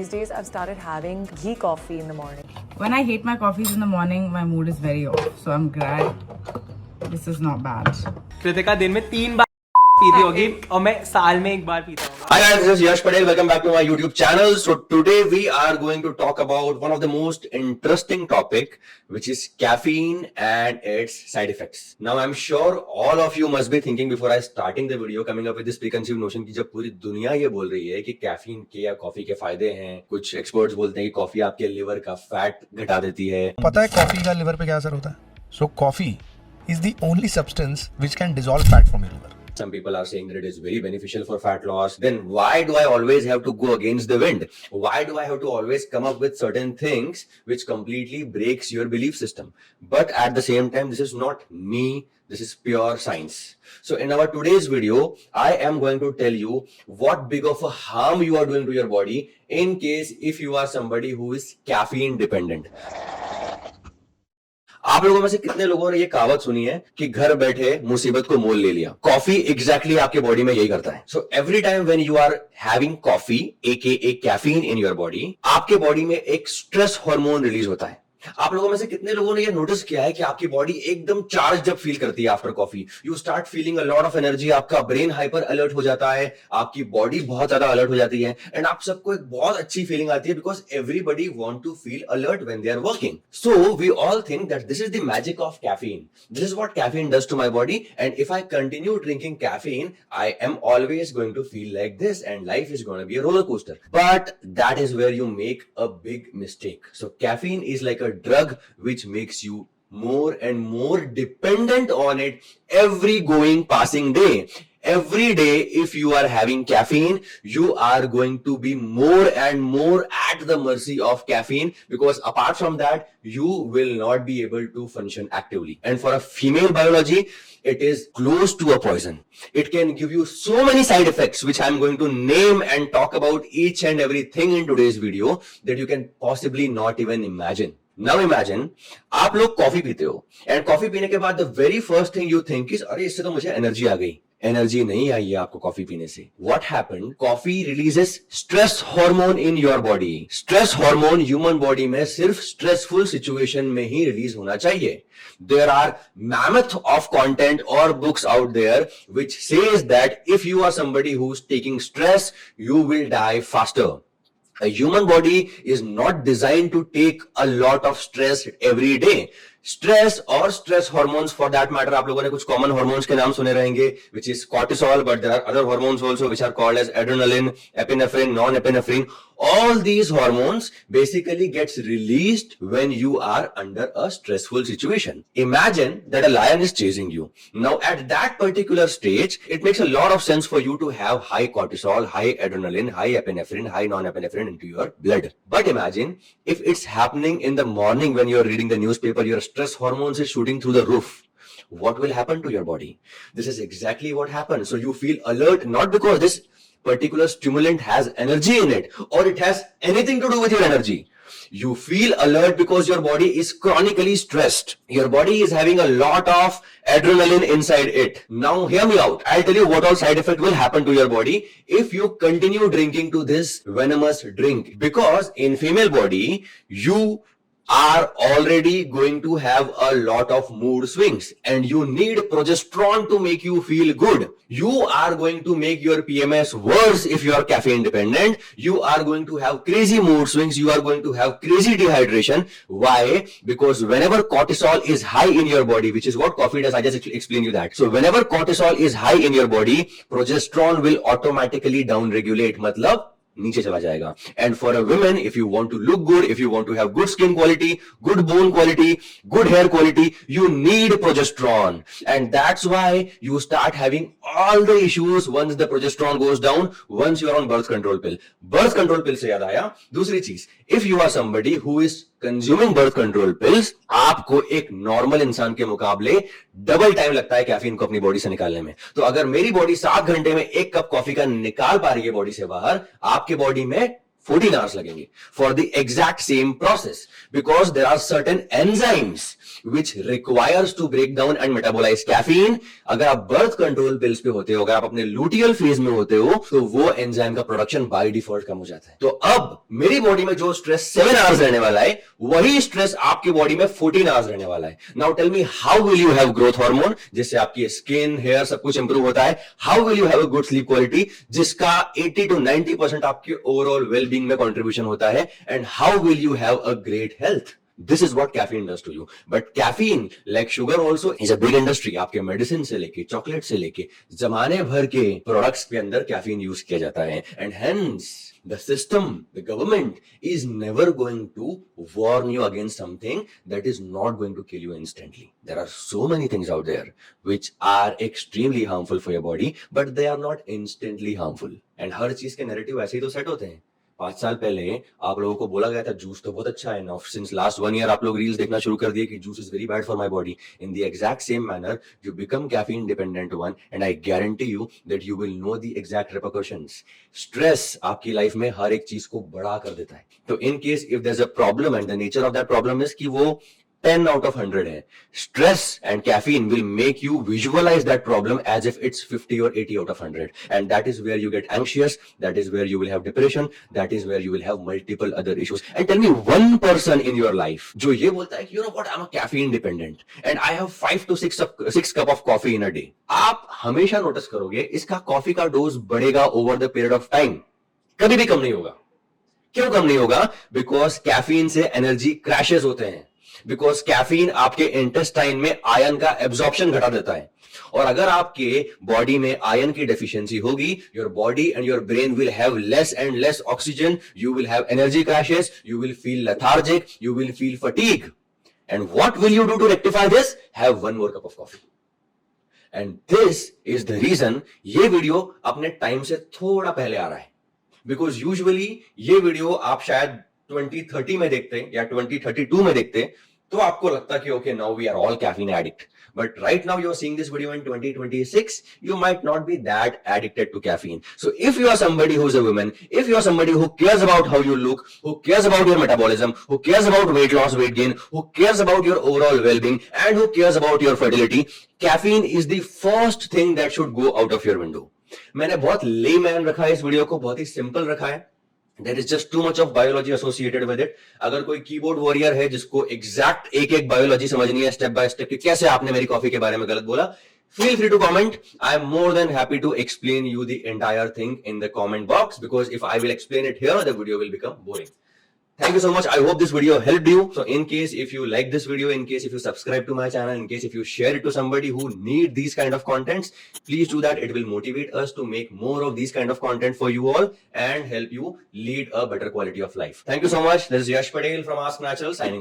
these days I've started having ghee coffee in the morning. When I hate my coffees in the morning, my mood is very off. So I'm glad this is not bad. Kritika दिन में 3 बार पीती होगी और मैं साल में 1 बार पीता हूँ. Hi guys, this is Yash Patel. Welcome back to my YouTube channel. So today we are going to talk about one of the most interesting topic, which is caffeine and its side effects. Now I'm sure all of you must be thinking before I starting the video, coming up with this preconceived notion कि जब पूरी दुनिया ये बोल रही है कि caffeine के या कॉफी के फायदे हैं, कुछ एक्सपर्ट्स बोलते हैं कि कॉफी आपके लिवर का फैट घटा देती है. पता है कॉफी का लिवर पे क्या असर होता है? So coffee is the only substance which can dissolve fat from your liver. Some people are saying that it is very beneficial for fat loss. Then why do I always have to go against the wind? Why do I have to always come up with certain things which completely breaks your belief system? But at the same time, this is not me. This is pure science. So in our today's video, I am going to tell you what big of a harm you are doing to your body in case if you are somebody who is caffeine dependent. आप लोगों में से कितने लोगों ने ये कहावत सुनी है कि घर बैठे मुसीबत को मोल ले लिया? कॉफी एग्जैक्टली आपके बॉडी में यही करता है. So every time when you are having coffee AKA caffeine in your body, आपके बॉडी में एक स्ट्रेस हार्मोन रिलीज होता है. आप लोगों में से कितने लोगों ने ये नोटिस किया है कि आपकी बॉडी एकदम चार्ज जब फील करती है after coffee, you start feeling a lot of energy, आपका ब्रेन हाइपर अलर्ट हो जाता है, आपकी बॉडी बहुत ज्यादा अलर्ट हो जाती है एंड आप सबको एक बहुत अच्छी फीलिंग आती है because everybody want to feel alert when they are working. So we all think that this is the magic of caffeine. This is what caffeine does to my body and if I continue drinking caffeine, I am always going to feel like this and life is going to be a roller coaster. But that is where you make a big mistake. So caffeine is like a drug which makes you more and more dependent on it every going passing day. Every day, if you are having caffeine, you are going to be more and more at the mercy of caffeine because apart from that, you will not be able to function actively. And for a female biology, it is close to a poison. It can give you so many side effects, which I'm going to name and talk about each and everything in today's video that you can possibly not even imagine. Now imagine, आप लोग coffee पीते हो and coffee पीने के बाद the very first thing you think is अरे इससे तो मुझे एनर्जी आ गई. एनर्जी नहीं आई है आपको कॉफी पीने से. What happened? Coffee releases stress hormone in your body. Stress hormone human body में सिर्फ स्ट्रेसफुल सिचुएशन में ही रिलीज होना चाहिए. There are mammoth of content or books out there which says that if you are somebody who's taking stress, you will die faster. A human body is not designed to take a lot of stress every day. Stress or stress hormones for that matter, आप लोगों ने कुछ common hormones के नाम सुने रहेंगे, which is cortisol, but there are other hormones also which are called as adrenaline, epinephrine, non-epinephrine. All these hormones basically gets released when you are under a stressful situation. Imagine that a lion is chasing you. Now at that particular stage, it makes a lot of sense for you to have high cortisol, high adrenaline, high epinephrine, high non-epinephrine into your blood. But imagine if it's happening in the morning when you're reading the newspaper, your stress hormones is shooting through the roof. What will happen to your body? This is exactly what happens. So you feel alert not because this particular stimulant has energy in it or it has anything to do with your energy. You feel alert because your body is chronically stressed. Your body is having a lot of adrenaline inside it. Now hear me out. I'll tell you what all side effect will happen to your body if you continue drinking to this venomous drink. Because in female body, you are already going to have a lot of mood swings and you need progesterone to make you feel good. You are going to make your PMS worse if you are caffeine dependent. You are going to have crazy mood swings. You are going to have crazy dehydration. Why? Because whenever cortisol is high in your body, which is what coffee does, I just explained you that. So whenever cortisol is high in your body, progesterone will automatically down regulate. मतलब नीचे चला जाएगा. And for a woman, if you want to look good, if you want to have good skin quality, good bone quality, good hair quality, you need progesterone. And that's why you start having all the issues once the progesterone goes down, once you are on birth control pill. Birth control pill से याद आया दूसरी चीज. If you are somebody who is consuming birth control pills, आपको एक normal इंसान के मुकाबले डबल टाइम लगता है कैफीन को अपनी बॉडी से निकालने में. तो अगर मेरी बॉडी 7 घंटे में 1 कप कॉफी का निकाल पा रही है बॉडी से बाहर, आपके बॉडी में 14 hours लगेंगे for the exact same process because there are certain enzymes which requires to break down and metabolize caffeine. अगर आप बर्थ कंट्रोल पिल्स पे होते हो, अगर आप अपने लूटियल फेज में होते हो, तो वो एंजाइम का प्रोडक्शन बाय डिफॉल्ट कम हो जाता है. तो अब मेरी बॉडी में जो स्ट्रेस 7 आवर्स रहने वाला है, वही स्ट्रेस आपकी बॉडी में 14 आवर्स रहने वाला है. Now tell me, how will you have growth hormone, जिससे आपकी स्किन, हेयर सब कुछ इंप्रूव होता है. How will you have a good sleep quality, जिसका 80 to 90% आपके ओवरऑल वेलबींग में कंट्रीब्यूशन होता है. And how will you have a great health. This is what caffeine does to you. But caffeine, like sugar also, is a big industry. आपके medicine से लेके, chocolate से लेके, जमाने भर के प्रोडक्ट्स के अंदर कैफीन यूज किया जाता है. And hence, the system, the government is never going to warn you against something that is not going to kill you instantly. There are so many things out there which are extremely harmful for your body, but they are not instantly harmful. And हर चीज के narrative ऐसे ही तो set होते हैं. 5 साल पहले आप लोगों को बोला गया था जूस तो बहुत अच्छा है. नाउ सिंस लास्ट 1 ईयर आप लोग रील्स देखना शुरू कर दिए कि juice is very bad for my body. In the exact same manner you become caffeine dependent one, and I guarantee you that you will know the exact repercussions. Stress आपकी life में हर एक चीज को बड़ा कर देता है. तो in case if there is a problem and the nature of that problem is कि वो 10 out of 100 है, stress and caffeine will make you visualize that problem as if it's 50 or 80 out of 100, and that is where you get anxious, that is where you will have depression, that is where you will have multiple other issues. And tell me one person in your life जो ये बोलता है कि you know what, I'm a caffeine dependent and I have 5 to 6 cup of coffee in a day. आप हमेशा notice करोगे इसका coffee का डोज बढ़ेगा over the period of time, कभी भी कम नहीं होगा. क्यों कम नहीं होगा? बिकॉज कैफीन से एनर्जी क्रैशेस होते हैं. बिकॉज कैफीन आपके इंटेस्टाइन में आयन का एब्जॉर्प्शन घटा देता है. और अगर आपके बॉडी में आयन की डेफिशिएंसी होगी, your body and your brain will have less and less oxygen, you will have energy crashes, you will feel lethargic, you will feel fatigue. And what will you do to rectify this? Have one more cup of coffee. And this is the reason ये video अपने time से थोड़ा पहले आ रहा है. Because usually ये video आप शायद 2030 में देखते या 2032 में देखते तो आपको लगता कि okay now we are all caffeine addict. But right now you are seeing this video in 2026, you might not be that addicted to caffeine. So if you are somebody who is a woman, if you are somebody who cares about how you look, who cares about your metabolism, who cares about weight loss, weight gain, who cares about your overall well-being, and who cares about your fertility, caffeine is the first thing that should go out of your window. मैंने बहुत layman रखा है इस video को, बहुत ही simple रखा है. There is just too much of biology associated with it. अगर कोई कीबोर्ड वॉरियर है जिसको एग्जैक्ट एक बायोलॉजी समझनी है स्टेप बाय स्टेप कि कैसे आपने मेरी कॉफी के बारे में गलत बोला, feel free to comment. I am more than happy to explain you the entire thing in the comment box, because if I will explain it here, the video will become boring. Thank you so much. I hope this video helped you. So in case if you like this video, in case if you subscribe to my channel, in case if you share it to somebody who need these kind of contents, please do that. It will motivate us to make more of these kind of content for you all and help you lead a better quality of life. Thank you so much. This is Yash Patel from Ask Natural signing off.